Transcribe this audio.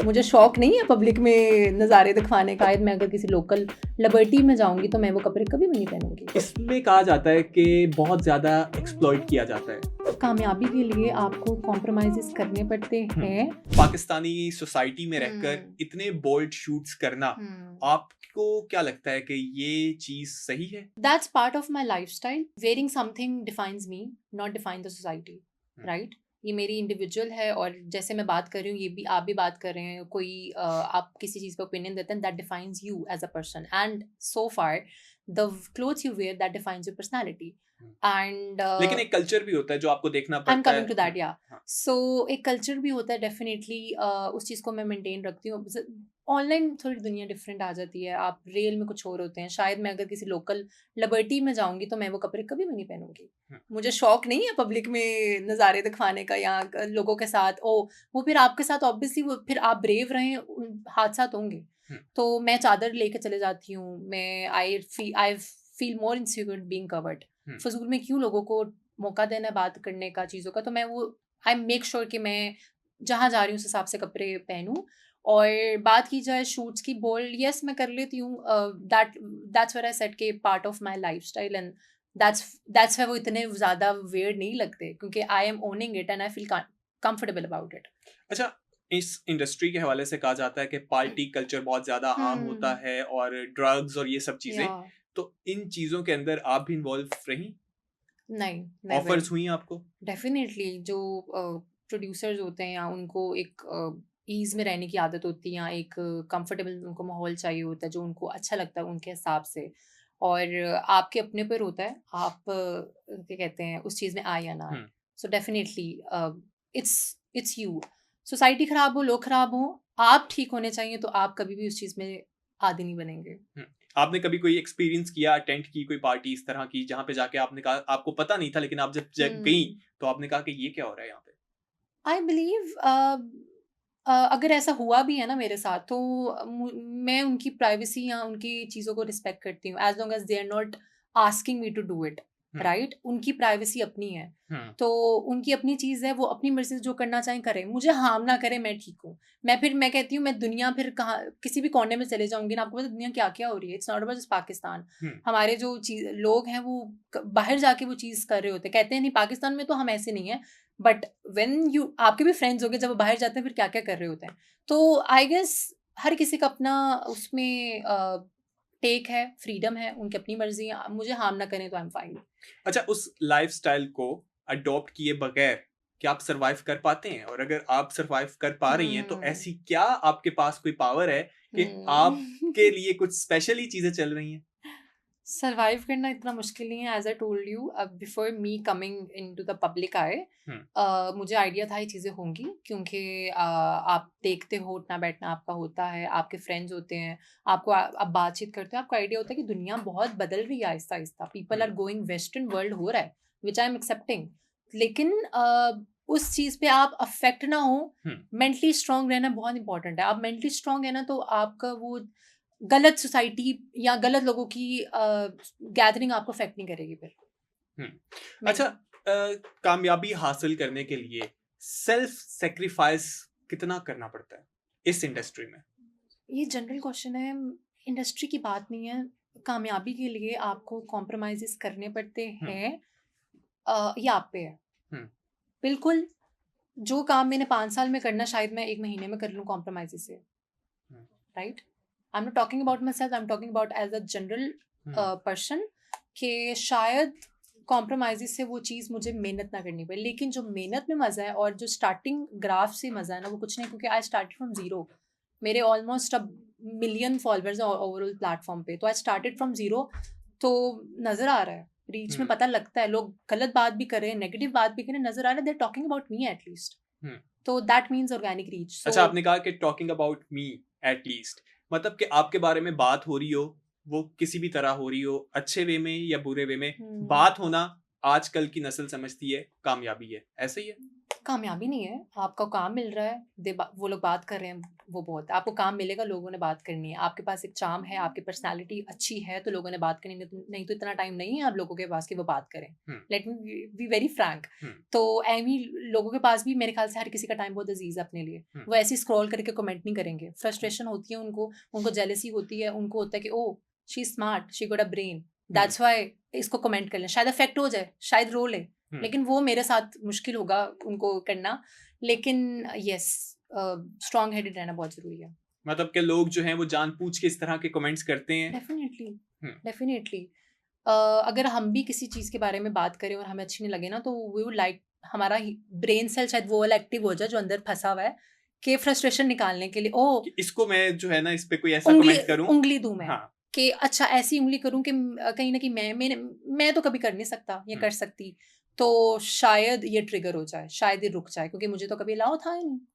मुझे शौक नहीं है पब्लिक में नज़ारे दिखाने का। मैं अगर किसी लोकल लिबर्टी में जाऊंगी तो मैं वो कपड़े कभी भी नहीं पहनूंगी। इसमें कहा जाता है कि बहुत ज़्यादा एक्सप्लॉइट किया जाता है। कामयाबी के लिए आपको कॉम्प्रोमाइज़ेस करने पड़ते हैं। पाकिस्तानी सोसाइटी में रहकर इतने बोल्ड शूट्स करना, आपको क्या लगता है कि ये चीज़ सही है? That's part of my lifestyle. Wearing something defines me, not define the society, right? ये मेरी इंडिविजुअल है और जैसे मैं बात कर रही हूँ ये भी आप भी बात कर रहे हैं। कोई आप किसी चीज़ पे ओपिनियन देते हैं, that defines you as a person and so far the clothes you wear that defines your personality and लेकिन एक कल्चर भी होता है जो आपको देखना आई एम पड़ता है। कमिंग टू दैट या सो एक कल्चर भी होता है डेफिनेटली। उस चीज़ को मैं मेंटेन रखती हूँ। ऑनलाइन थोड़ी दुनिया डिफरेंट आ जाती है, आप रियल में कुछ और होते हैं। शायद मैं अगर किसी लोकल लिबर्टी में जाऊंगी तो मैं वो कपड़े कभी भी नहीं पहनूंगी। मुझे शौक नहीं है पब्लिक में नज़ारे दिखाने का या लोगों के साथ। वो फिर आपके साथ ऑब्वियसली वो फिर आप ब्रेव रहें, हादसात होंगे। तो मैं चादर लेके चले जाती हूँ। मैं I feel more insecure being covered. फजूल में क्यों लोगों को मौका देना बात करने का चीज़ों का। तो मैं वो आई मेक श्योर कि मैं जहाँ जा रही हूँ उस हिसाब से कपड़े पहनूँ। और बात की जाए शूट्स की, बोल्ड यस मैं कर लेती हूँ। दैट्स व्हेयर आई सेड के part of my lifestyle and that's why वो इतने ज़्यादा वियर्ड नहीं लगते क्योंकि I am owning it and I feel comfortable about it. अच्छा, इस इंडस्ट्री के हवाले से कहा जाता है कि पार्टी कल्चर बहुत ज़्यादा आम होता है और ड्रग्स और ये सब चीज़ें, तो इन चीज़ों के अंदर आप भी इन्वॉल्व रही? नहीं, ऑफर्स हुई आपको? डेफिनेटली जो प्रोड्यूसर्स होते हैं या उनको एक ईज़ में रहने की आदत होती है या एक कंफर्टेबल उनको माहौल चाहिए होता है जो उनको अच्छा लगता है उनके हिसाब से। और आपके अपने पर होता है आप क्या कहते हैं उस चीज़ में आए या ना आए। So definitely it's you. Society खराब हो, लोग खराब हो, आप ठीक होने चाहिए तो आप कभी भी उस चीज़ में आदी नहीं बनेंगे। आपने कभी कोई एक्सपीरियंस किया, अटेंड की कोई पार्टी इस तरह की जहाँ पे जाके आपने कहा आपको पता नहीं था लेकिन आप जब गई तो आपने कहा कि ये क्या हो रहा है यहाँ पे? आई बिलीव अगर ऐसा हुआ भी है ना मेरे साथ तो मैं उनकी प्राइवेसी या उनकी चीज़ों को रिस्पेक्ट करती हूँ as long as they are not asking me to do it, right? उनकी प्राइवेसी अपनी है। तो उनकी अपनी चीज़ है, वो अपनी मर्जी से जो करना चाहें करें, मुझे हार्म ना करें, मैं ठीक हूँ। मैं कहती हूँ मैं दुनिया फिर कहाँ किसी भी कोने में चले जाऊंगी ना, आपको पता दुनिया क्या क्या हो रही है। It's not about just Pakistan. हमारे जो चीज लोग हैं वो बाहर जाके वो चीज़ कर रहे होते हैं, कहते हैं नहीं पाकिस्तान में तो हम ऐसे नहीं है, बट व्हेन यू आपके भी फ्रेंड्स होंगे जब वो बाहर जाते हैं फिर क्या क्या कर रहे होते हैं। तो आई गेस हर किसी का अपना उसमें टेक है, फ्रीडम है, उनकी अपनी मर्जी है। मुझे हार्म ना करें तो आई एम फाइन। अच्छा, उस लाइफस्टाइल को अडॉप्ट किए बगैर क्या आप सरवाइव कर पाते हैं? और अगर आप सरवाइव कर पा रही हैं तो ऐसी क्या आपके पास कोई पावर है कि आपके लिए कुछ स्पेशल ही चीजें चल रही हैं? सर्वाइव करना इतना मुश्किल नहीं है। As I told you before me coming into the public I, मुझे आइडिया था ये चीज़ें होंगी क्योंकि आप देखते हो उठना बैठना आपका होता है, आपके फ्रेंड्स होते हैं, आपको आप बातचीत करते हो, आपको आइडिया होता है कि दुनिया बहुत बदल रही है आहिस्ता आहिस्ता। People are going western world हो रहा है विच आई एम एक्सेप्टिंग। लेकिन उस चीज़ पे आप अफेक्ट ना हो, मेंटली स्ट्रांग रहना बहुत इंपॉर्टेंट है। आप मेंटली स्ट्रांग है ना तो आपका वो गलत सोसाइटी या गलत लोगों की गैदरिंग आपको अफेक्ट नहीं करेगी फिर। अच्छा, कामयाबी हासिल करने के लिए सेल्फ सेक्रीफाइस कितना करना पड़ता है इस इंडस्ट्री में? ये जनरल क्वेश्चन है, इंडस्ट्री की बात नहीं है। कामयाबी के लिए आपको कॉम्प्रोमाइजेस करने पड़ते हैं, ये आप पे है। बिल्कुल, जो काम मैंने 5 साल में करना शायद मैं 1 महीने में कर लूँ कॉम्प्रोमाइजेस से, right? I am not talking about myself, I am talking about as a general person कि शायद कॉम्प्रोमाइज़ से वो चीज़ मुझे मेहनत ना करनी पड़े। लेकिन जो मेहनत में मज़ा है और जो स्टार्टिंग ग्राफ से मज़ा है ना वो कुछ नहीं, क्योंकि आई स्टार्टेड फ्रॉम ज़ीरो। मेरे ऑलमोस्ट अब मिलियन फॉलोअर्स हैं ओवरऑल प्लेटफॉर्म पे। तो आई स्टार्टेड फ्रॉम ज़ीरो, तो नज़र आ रहा है रीच में, पता लगता है लोग गलत बात भी कर रहे हैं, नेगेटिव बात भी कर रहे हैं, नज़र आ रहा है, they are talking about me at least. तो दैट मीन्स ऑर्गेनिक रीच। अच्छा, आपने कहा कि talking about me at least, मतलब कि आपके बारे में बात हो रही हो, वो किसी भी तरह हो रही हो, अच्छे वे में या बुरे वे में, बात होना आजकल की नस्ल समझती है कामयाबी है, ऐसे ही है? कामयाबी नहीं है, आपको काम मिल रहा है, वो लोग बात कर रहे हैं, वो बहुत है। आपको काम मिलेगा, लोगों ने बात करनी है। आपके पास एक चार्म है, आपकी पर्सनैलिटी अच्छी है, तो लोगों ने बात करनी है, नहीं तो इतना टाइम नहीं है आप लोगों के पास कि वो बात करें। Let me be very Frank. तो एमी लोगों के पास भी मेरे ख्याल से हर किसी का टाइम बहुत अजीज है अपने लिए। वो ऐसे स्क्रॉल करके कमेंट नहीं करेंगे। फ्रस्ट्रेशन होती है उनको जेलसी होती है, उनको होता है कि oh she smart, she got a brain, that's why इसको कमेंट कर लें, शायद अफेक्ट हो जाए, शायद रो ले। लेकिन वो मेरे साथ मुश्किल होगा उनको करना। लेकिन यस, स्ट्रॉन्ग हेडेड रहना बहुत जरूरी है। मतलब कि लोग जो हैं वो जानबूझ के इस तरह के कमेंट्स करते हैं। Definitely, definitely. अगर हम भी किसी चीज के बारे में बात करें और हमें अच्छी नहीं लगे ना, तो वी वुड लाइक हमारा ब्रेन सेल शायद वो वाला एक्टिव हो जाए जो अंदर फंसा हुआ है, कि फ्रस्ट्रेशन निकालने के लिए ओ कि इसको मैं जो है ना इस पे कोई ऐसा उंगली कमेंट करूं। उंगली दूं मैं, हाँ। कि अच्छा ऐसी उंगली करूं कि कहीं ना कहीं मैं तो कभी कर नहीं सकता या कर सकती, तो शायद ये ट्रिगर हो जाए, शायद ये रुक जाए, क्योंकि मुझे तो कभी अलाउ था ही नहीं।